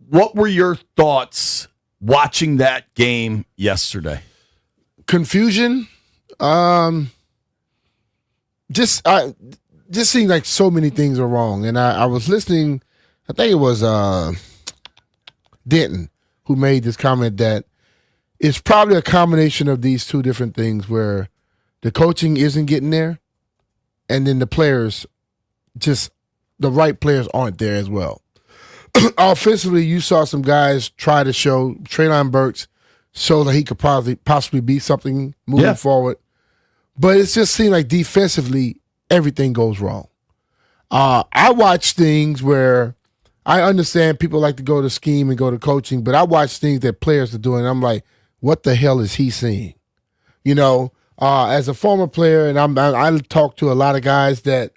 What were your thoughts watching that game yesterday? Confusion. Just seemed like so many things are wrong. And I was listening, I think it was Denton who made this comment that it's probably a combination of these two different things where the coaching isn't getting there and then the players, just the right players aren't there as well. Offensively, you saw some guys try to show, Traylon Burks show that he could possibly be something moving forward. But it just seemed like defensively, everything goes wrong. I watch things where I understand people like to go to scheme and go to coaching, but I watch things that players are doing, and I'm like, what the hell is he seeing? You know, as a former player, and I talk to a lot of guys that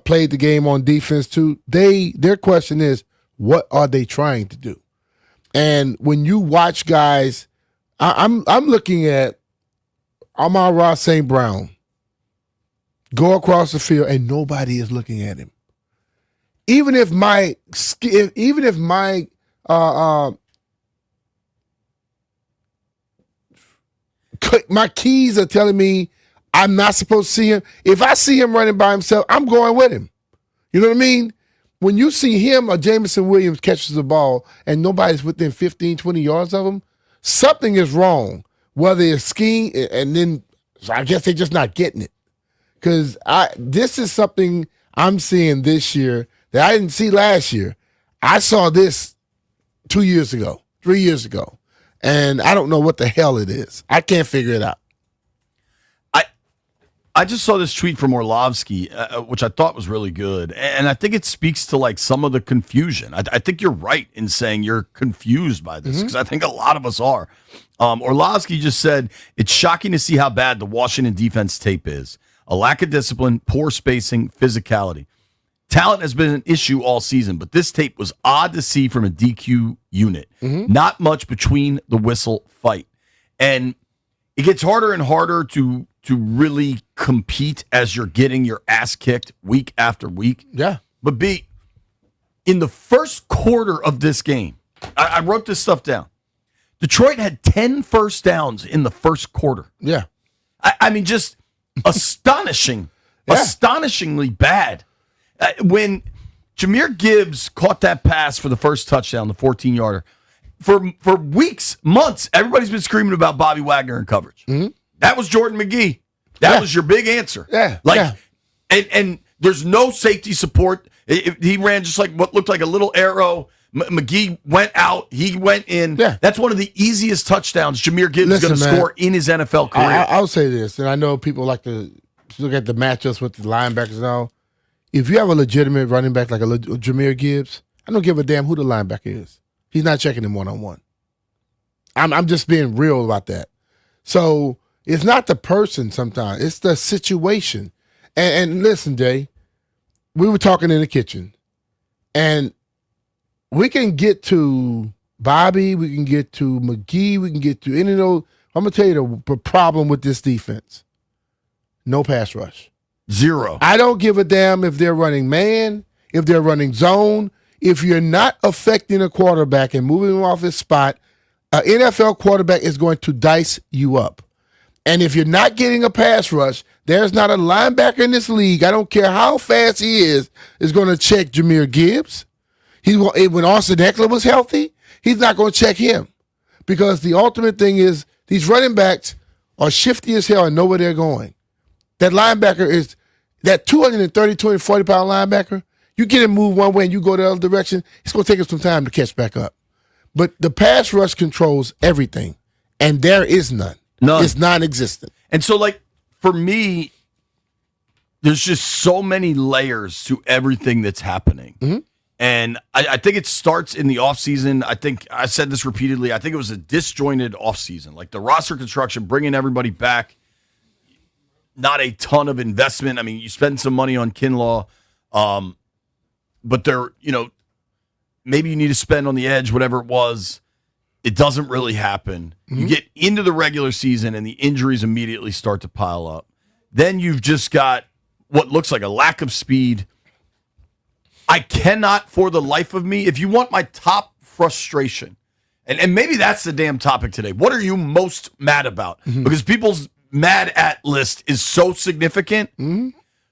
played the game on defense too, their question is, what are they trying to do? And when you watch guys, I'm looking at Amon-Ra St. Brown go across the field and nobody is looking at him. Even if my keys are telling me I'm not supposed to see him, if I see him running by himself, I'm going with him. You know what I mean? When you see him or Jameson Williams catches the ball and nobody's within 15, 20 yards of him, something is wrong. Whether it's scheme, and then so I guess they're just not getting it. Because this is something I'm seeing this year that I didn't see last year. I saw this 2 years ago, 3 years ago, and I don't know what the hell it is. I can't figure it out. I just saw this tweet from Orlovsky, which I thought was really good, and I think it speaks to like some of the confusion. I think you're right in saying you're confused by this because I think a lot of us are. Orlovsky just said, it's shocking to see how bad the Washington defense tape is. A lack of discipline, poor spacing, physicality. Talent has been an issue all season, but this tape was odd to see from a DQ unit. Not much between the whistle fight. And it gets harder and harder to really compete as you're getting your ass kicked week after week. Yeah. But in the first quarter of this game, I wrote this stuff down. Detroit had 10 first downs in the first quarter. Yeah. I mean, just astonishingly bad. When Jahmyr Gibbs caught that pass for the first touchdown, the 14-yarder, for weeks, months, everybody's been screaming about Bobby Wagner in coverage. That was Jordan McGee. That was your big answer. And there's no safety support. He ran just like what looked like a little arrow. McGee went out. He went in. Yeah. That's one of the easiest touchdowns Jahmyr Gibbs is going to score in his NFL career. I'll say this, and I know people like to look at the matchups with the linebackers and all. If you have a legitimate running back like a Jahmyr Gibbs, I don't give a damn who the linebacker is. He's not checking him one-on-one. I'm just being real about that. So it's not the person sometimes. It's the situation. And listen, Jay, we were talking in the kitchen, and we can get to Bobby, we can get to McGee, we can get to any of those. I'm going to tell you the problem with this defense. No pass rush. Zero. I don't give a damn if they're running man, if they're running zone. If you're not affecting a quarterback and moving him off his spot, an NFL quarterback is going to dice you up. And if you're not getting a pass rush, there's not a linebacker in this league, I don't care how fast he is going to check Jahmyr Gibbs. When Austin Eckler was healthy, he's not going to check him. Because the ultimate thing is these running backs are shifty as hell and know where they're going. That linebacker is that 230, 240-pound linebacker. You get him move one way and you go the other direction, it's going to take us some time to catch back up. But the pass rush controls everything, and there is none. It's non-existent. And so, like, for me, there's just so many layers to everything that's happening. And I think it starts in the offseason. I think I said this repeatedly. I think it was a disjointed offseason. Like the roster construction, bringing everybody back, not a ton of investment. I mean, you spend some money on Kinlaw, but they're, maybe you need to spend on the edge, whatever it was. It doesn't really happen. You get into the regular season and the injuries immediately start to pile up. Then you've just got what looks like a lack of speed. I cannot, for the life of me, if you want my top frustration, and maybe that's the damn topic today. What are you most mad about? Because people's mad at list is so significant.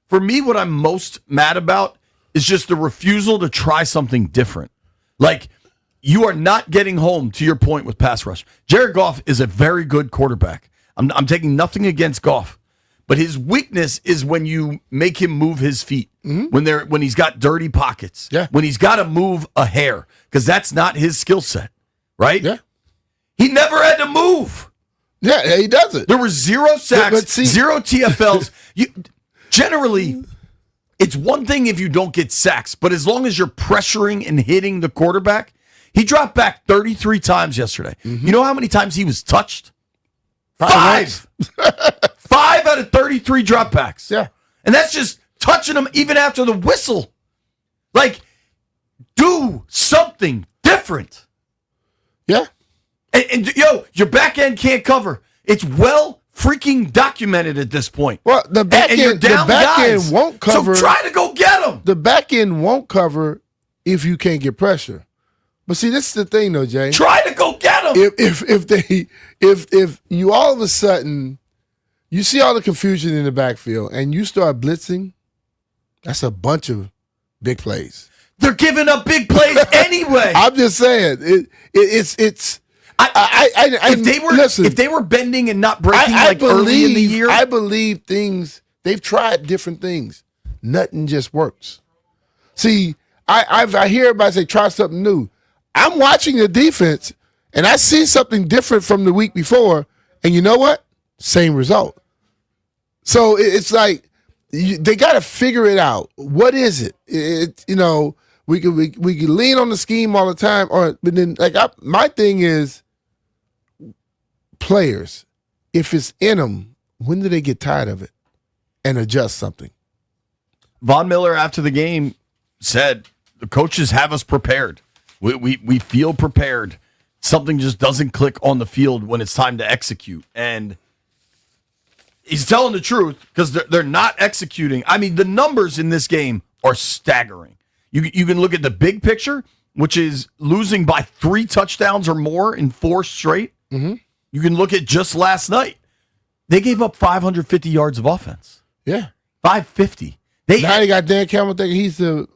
For me, what I'm most mad about is just the refusal to try something different. Like, you are not getting home, to your point with pass rush. Jared Goff is a very good quarterback. I'm taking nothing against Goff, but his weakness is when you make him move his feet, when he's got dirty pockets, when he's got to move a hair, because that's not his skill set, right? Yeah. He never had to move. Yeah, he does it. There were 0 sacks, 0 TFLs. Generally, it's one thing if you don't get sacks, but as long as you're pressuring and hitting the quarterback, he dropped back 33 times yesterday. You know how many times he was touched? 5. 5 out of 33 dropbacks. Yeah. And that's just touching him even after the whistle. Like, do something different. Yeah. And your back end can't cover. It's well freaking documented at this point. Well, the back end won't cover. So try to go get him. The back end won't cover if you can't get pressure. But see, this is the thing, though, Jay. Try to go get him. If you all of a sudden you see all the confusion in the backfield and you start blitzing, that's a bunch of big plays. They're giving up big plays anyway. I'm just saying it's. If they were bending and not breaking early in the year, I believe things they've tried different things. Nothing just works. See, I hear everybody say try something new. I'm watching the defense and I see something different from the week before, and you know what? Same result. So it's like they got to figure it out. What is it? We can lean on the scheme all the time, but then my thing is players. If it's in them, when do they get tired of it and adjust something? Von Miller after the game said the coaches have us prepared. We feel prepared. Something just doesn't click on the field when it's time to execute, and he's telling the truth because they're not executing. I mean, the numbers in this game are staggering. You can look at the big picture, which is losing by 3 touchdowns or more in 4 straight. You can look at just last night. They gave up 550 yards of offense. Yeah. 550. Now you got Dan Campbell thinking he's the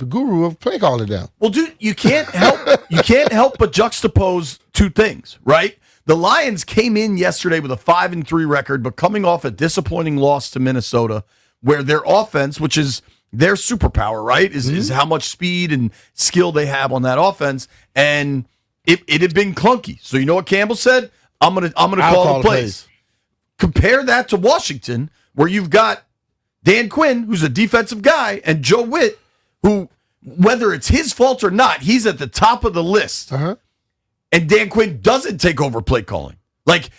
guru of play calling down. Well, dude, you can't help but juxtapose 2 things, right? The Lions came in yesterday with a 5-3 record, but coming off a disappointing loss to Minnesota, where their offense, which is their superpower, right, is how much speed and skill they have on that offense, and it had been clunky. So you know what Campbell said? I'm gonna call the plays. Compare that to Washington, where you've got Dan Quinn, who's a defensive guy, and Joe Witt, who, whether it's his fault or not, he's at the top of the list. And Dan Quinn doesn't take over play calling. Like,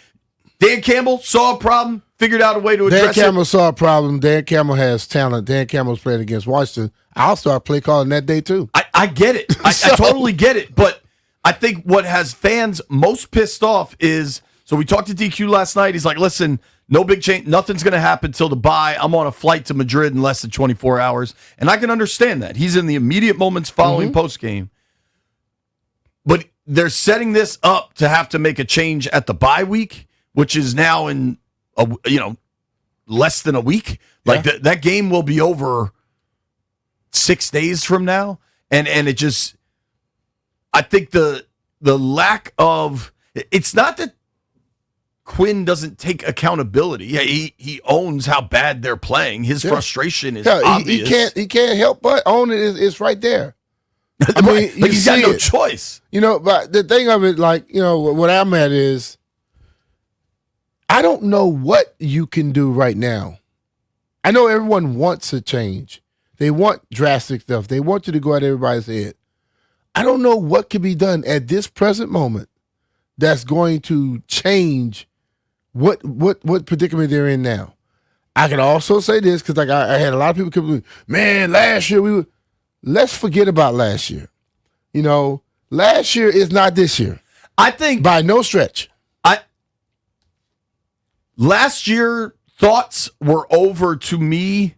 Dan Campbell saw a problem, figured out a way to address it. Dan Campbell saw a problem. Dan Campbell has talent. Dan Campbell's playing against Washington. I'll start play calling that day, too. I get it. I totally get it. But I think what has fans most pissed off is, so we talked to DQ last night. He's like, listen, no big change. Nothing's going to happen till the bye. I'm on a flight to Madrid in less than 24 hours. And I can understand that. He's in the immediate moments following postgame. But they're setting this up to have to make a change at the bye week, which is now in less than a week. Like that game will be over 6 days from now, and it just, I think the lack of, it's not that Quinn doesn't take accountability. Yeah, he owns how bad they're playing. His frustration is obvious. He can't help but own it. It's right there. I mean, he's got no choice. But the thing of it, what I'm at is, I don't know what you can do right now. I know everyone wants a change. They want drastic stuff. They want you to go at everybody's head. I don't know what can be done at this present moment that's going to change what predicament they're in now. I can also say this because I had a lot of people come to me, man, last year let's forget about last year. Last year is not this year. I think by no stretch. Last year thoughts were over to me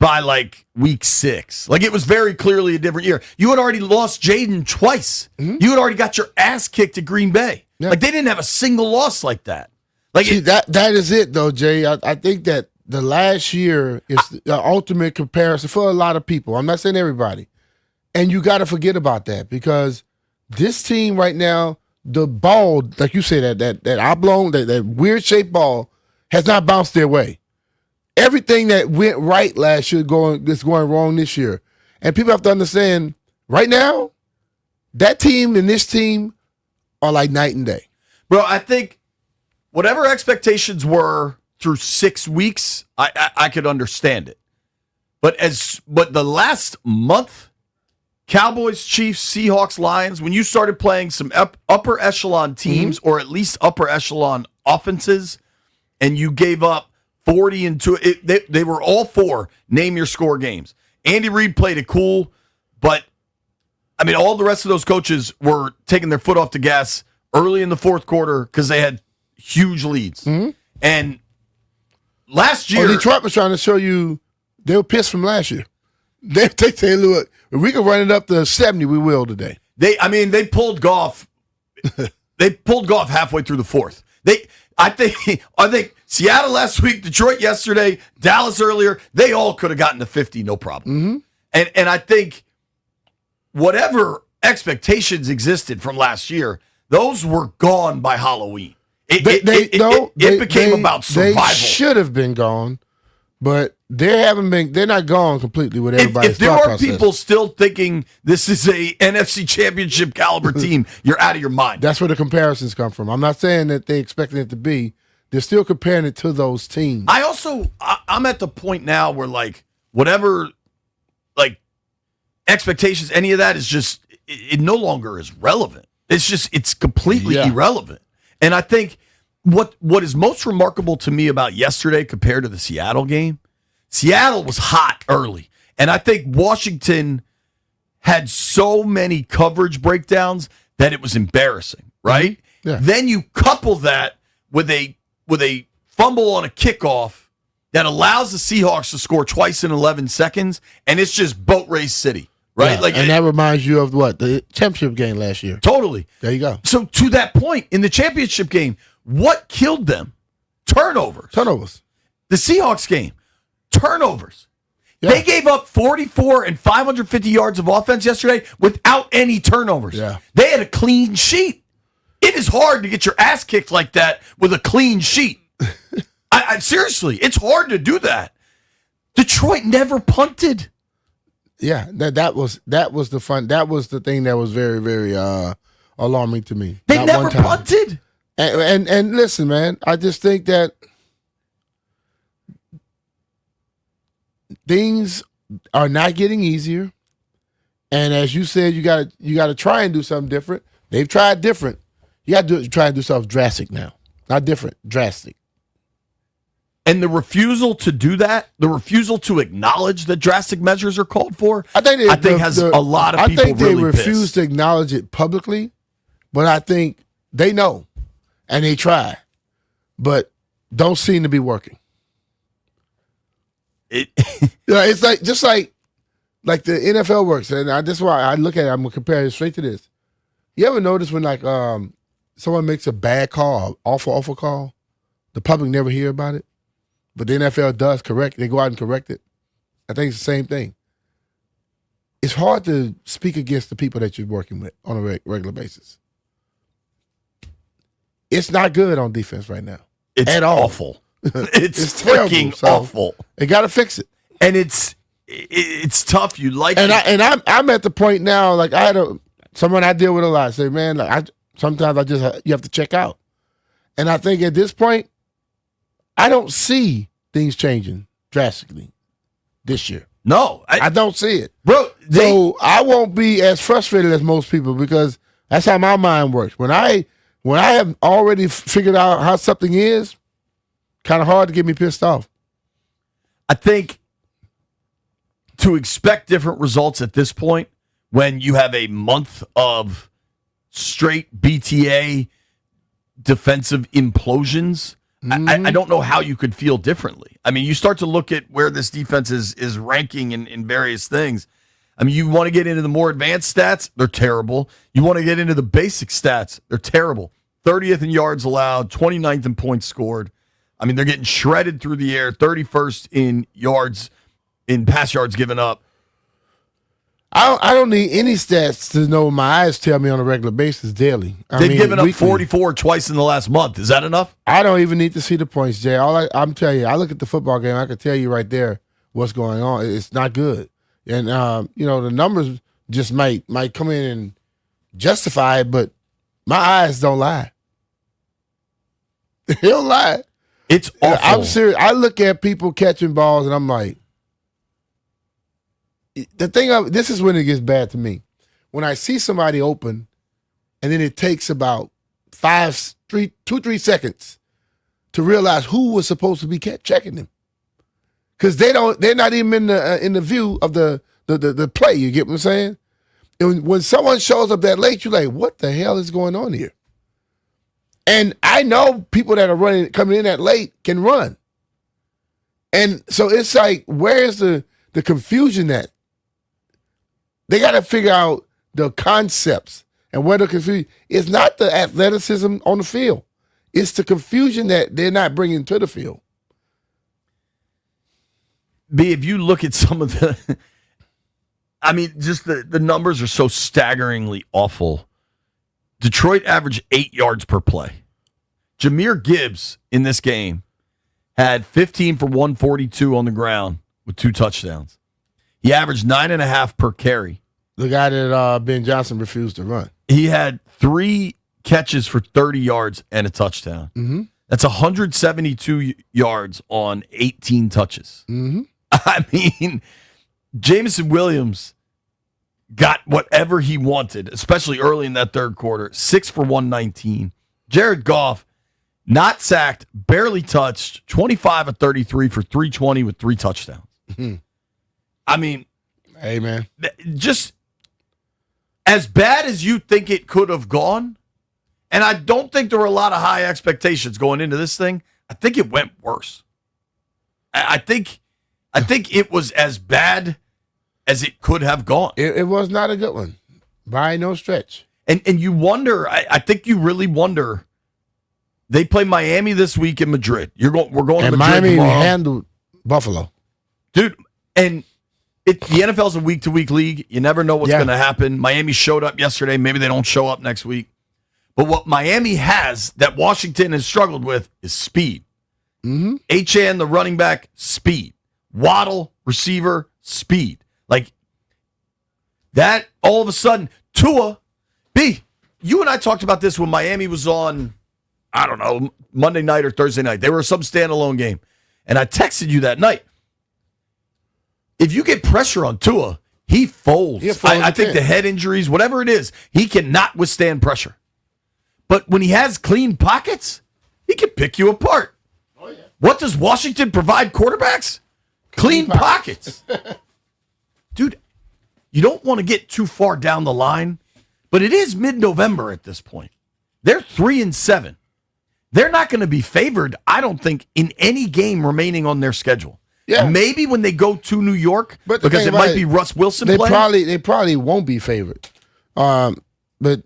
by like week 6. Like, it was very clearly a different year. You had already lost Jaden twice. You had already got your ass kicked at Green Bay. Yeah. Like, they didn't have a single loss like that. Like, See, that is it, though, Jay. I think that the last year is the ultimate comparison for a lot of people. I'm not saying everybody. And you got to forget about that because this team right now, the ball, like you said, that oblong, that weird shaped ball has not bounced their way. Everything that went right last year is going wrong this year. And people have to understand, right now, that team and this team are like night and day. bro, I think whatever expectations were through 6 weeks, I could understand it. But the last month, Cowboys, Chiefs, Seahawks, Lions, when you started playing some upper echelon teams or at least upper echelon offenses, and you gave up 40 and 2, they were all 4 name your score games. Andy Reid played it cool, but I mean, all the rest of those coaches were taking their foot off the gas early in the fourth quarter because they had huge leads. And last year, Detroit was trying to show you they were pissed from last year. They say, look, if we can run it up to 70, we will today. They pulled Goff. They pulled Goff halfway through the fourth. I think Seattle last week, Detroit yesterday, Dallas earlier, they all could have gotten to 50, no problem. And I think whatever expectations existed from last year, those were gone by Halloween. It became about survival. They should have been gone, but they're not gone completely with everybody's If there are people still thinking this is a NFC Championship caliber team, you're out of your mind. That's where the comparisons come from. I'm not saying that they expected it to be. They're still comparing it to those teams. I'm at the point now where like whatever like expectations, any of that is just it no longer is relevant. It's completely irrelevant. And I think what is most remarkable to me about yesterday compared to the Seattle game, Seattle was hot early. And I think Washington had so many coverage breakdowns that it was embarrassing, right? Yeah. Then you couple that with a fumble on a kickoff that allows the Seahawks to score twice in 11 seconds, and it's just boat race city, right? Yeah, and that reminds you of what? The championship game last year. Totally. There you go. So to that point, in the championship game, what killed them? Turnovers. The Seahawks game, turnovers. Yeah. They gave up 44 and 550 yards of offense yesterday without any turnovers. Yeah. They had a clean sheet. It is hard to get your ass kicked like that with a clean sheet. I seriously, it's hard to do that. Detroit never punted. Yeah, that was the fun. That was the thing that was very, very alarming to me. They never punted. And listen, man, I just think that things are not getting easier. And as you said, you got to try and do something different. They've tried different. You got to try and do something drastic now. Not different, drastic. And the refusal to do that, the refusal to acknowledge that drastic measures are called for, I think has a lot of people really pissed. I think they refuse to acknowledge it publicly, but I think they know, and they try, but don't seem to be working. It's like the NFL works, and that's why I look at it. I'm gonna compare it straight to this. You ever notice when like someone makes a bad call, awful call, the public never hear about it? But the NFL does correct. They go out and correct it. I think it's the same thing. It's hard to speak against the people that you're working with on a regular basis. It's not good on defense right now. It's at all. Awful. It's terrible, freaking awful. They got to fix it. And it's tough. You like and it. I'm at the point now. Like I had someone I deal with a lot say, man, like sometimes you have to check out. And I think at this point, I don't see things changing drastically this year. No. I don't see it. Bro, so I won't be as frustrated as most people because that's how my mind works. When I have already figured out how something is, kind of hard to get me pissed off. I think to expect different results at this point when you have a month of straight BTA defensive implosions, I don't know how you could feel differently. I mean, you start to look at where this defense is ranking in various things. I mean, you want to get into the more advanced stats, they're terrible. You want to get into the basic stats, they're terrible. 30th in yards allowed, 29th in points scored. I mean, they're getting shredded through the air, 31st in yards, in pass yards given up. I don't need any stats to know what my eyes tell me on a regular basis daily. They've given up weekly. 44 twice in the last month. Is that enough? I don't even need to see the points, Jay. I'm telling you, I look at the football game, I can tell you right there what's going on. It's not good. And, the numbers just might come in and justify it, but my eyes don't lie. They don't lie. It's awful. I'm serious. I look at people catching balls, and I'm like, this is when it gets bad to me. When I see somebody open, and then it takes about 2-3 seconds to realize who was supposed to be checking them, because they're not even in the view of the play. You get what I'm saying? And when someone shows up that late, you're like, what the hell is going on here? And I know people that are coming in that late can run. And so it's like, where's the confusion at? They got to figure out the concepts and where the confusion. It's not the athleticism on the field. It's the confusion that they're not bringing to the field. B, if you look at some of the, I mean, just the numbers are so staggeringly awful. Detroit averaged 8 yards per play. Jahmyr Gibbs in this game had 15 for 142 on the ground with 2 touchdowns. He averaged 9.5 per carry. The guy that Ben Johnson refused to run. He had 3 catches for 30 yards and a touchdown. Mm-hmm. That's 172 yards on 18 touches. Mm-hmm. I mean, Jameson Williams got whatever he wanted, especially early in that third quarter. 6 for 119. Jared Goff, not sacked, barely touched, 25 of 33 for 320 with 3 touchdowns. Mm-hmm. I mean, hey, man, just as bad as you think it could have gone, and I don't think there were a lot of high expectations going into this thing. I think it went worse. I think it was as bad as it could have gone. It was not a good one, by no stretch. And you wonder, I think you really wonder. They play Miami this week in Madrid. We're going to Madrid Miami tomorrow. handled Buffalo, dude. And the NFL is a week-to-week league. You never know what's going to happen. Miami showed up yesterday. Maybe they don't show up next week. But what Miami has that Washington has struggled with is speed. Mm-hmm. HN, the running back, speed. Waddle, receiver, speed. Like that, all of a sudden, Tua, B, you and I talked about this when Miami was on, I don't know, Monday night or Thursday night. They were some standalone game. And I texted you that night. If you get pressure on Tua, he folds. I think the head injuries, whatever it is, he cannot withstand pressure. But when he has clean pockets, he can pick you apart. Oh, yeah. What does Washington provide quarterbacks? Clean pockets. Dude, you don't want to get too far down the line, but it is mid-November at this point. They're 3-7. They're not going to be favored, I don't think, in any game remaining on their schedule. Yeah. Maybe when they go to New York, because it might be Russ Wilson playing. They probably won't be favored. But that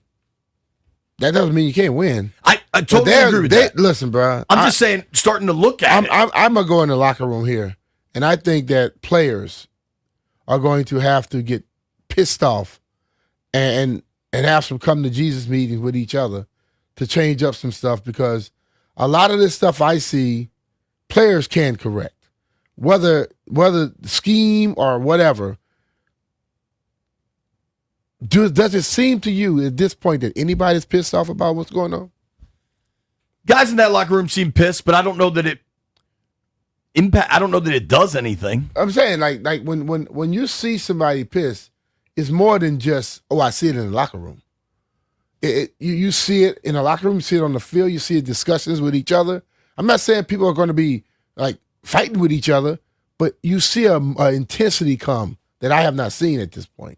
doesn't mean you can't win. I totally agree with that. Listen, bro. I'm just saying, starting to look at it. I'm going to go in the locker room here, and I think that players are going to have to get pissed off and have some come to Jesus meetings with each other to change up some stuff, because a lot of this stuff I see players can correct. Whether scheme or whatever, does it seem to you at this point that anybody's pissed off about what's going on? Guys in that locker room seem pissed, but I don't know that I don't know that it does anything. I'm saying like when you see somebody pissed, it's more than just, oh, I see it in the locker room. You see it in the locker room, you see it on the field, you see discussions with each other. I'm not saying people are going to be like fighting with each other, but you see a intensity come that I have not seen at this point.